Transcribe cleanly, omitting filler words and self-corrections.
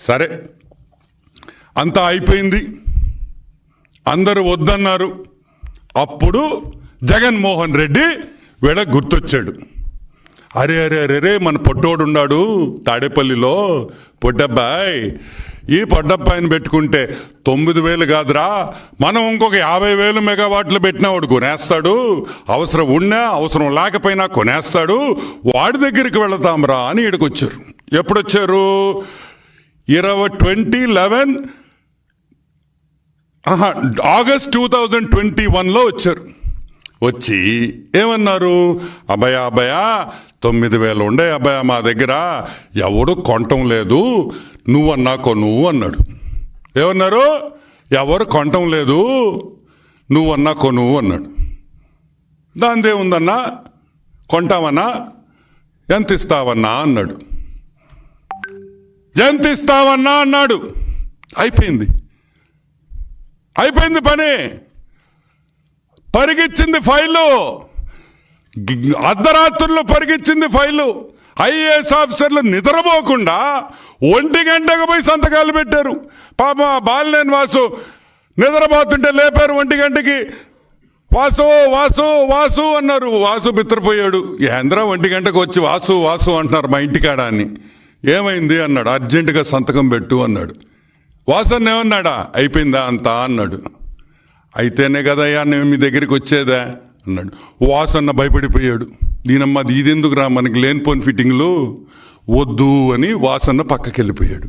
సరే, అంతా అయిపోయింది, అందరూ వద్దన్నారు. అప్పుడు జగన్మోహన్ రెడ్డి వీళ్ళకి గుర్తొచ్చాడు. అరే అరే అరే రే మన పొట్టోడు ఉన్నాడు తాడేపల్లిలో, పొట్టబ్బాయి, ఈ పొట్టబ్బాయిని పెట్టుకుంటే 9,000 కాదురా, మనం ఇంకొక 50,000 మెగావాట్లు పెట్టినా వాడు కొనేస్తాడు, అవసరం ఉన్నా అవసరం లేకపోయినా కొనేస్తాడు, వాడి దగ్గరికి వెళతాంరా అని ఇక్కడికి వచ్చారు. ఎప్పుడొచ్చారు? 2011 ఆగస్ట్ 2021లో వచ్చారు. వచ్చి ఏమన్నారు? అభయా 9,000 ఉండే అభయ మా దగ్గర, ఎవడు కొనటం లేదు, నువ్వన్నా కొను అన్నాడు. ఏమన్నారు? ఎవరు కొనటం లేదు, నువ్వన్నా కొను అన్నాడు. దానిదేముందన్నా, కొంటావన్నా, ఎంత ఇస్తావన్నా అన్నాడు. ఎంత ఇస్తావన్నా అన్నాడు. అయిపోయింది పని. పరిగిచ్చింది ఫైలు, అర్ధరాత్రుల్లో పరిగిచ్చింది ఫైలు. ఐఏఎస్ ఆఫీసర్లు నిద్రపోకుండా 1 గంటకు పోయి సంతకాలు పెట్టారు. పాప బాలినేని వాసు నిద్రపోతుంటే లేపారు 1 గంటకి. వాసు వాసు వాసు అన్నారు. వాసు బిత్రపోయాడు. ఏంద్రా 1 గంటకు వచ్చి వాసు వాసు అంటున్నారు మా ఇంటికాడ అని. ఏమైంది అన్నాడు. అర్జెంటుగా సంతకం పెట్టు అన్నాడు. వాసన్న ఏమన్నాడా? అయిపోయిందా అంతా అన్నాడు. అయితేనే కదయ్యా నేను మీ దగ్గరికి వచ్చేదా అన్నాడు. వాసన్న భయపడిపోయాడు. దీనమ్మా ఇదెందుకురా మనకి లేనిపోని ఫిట్టింగ్లు వద్దు అని వాసన్న పక్కకి వెళ్ళిపోయాడు.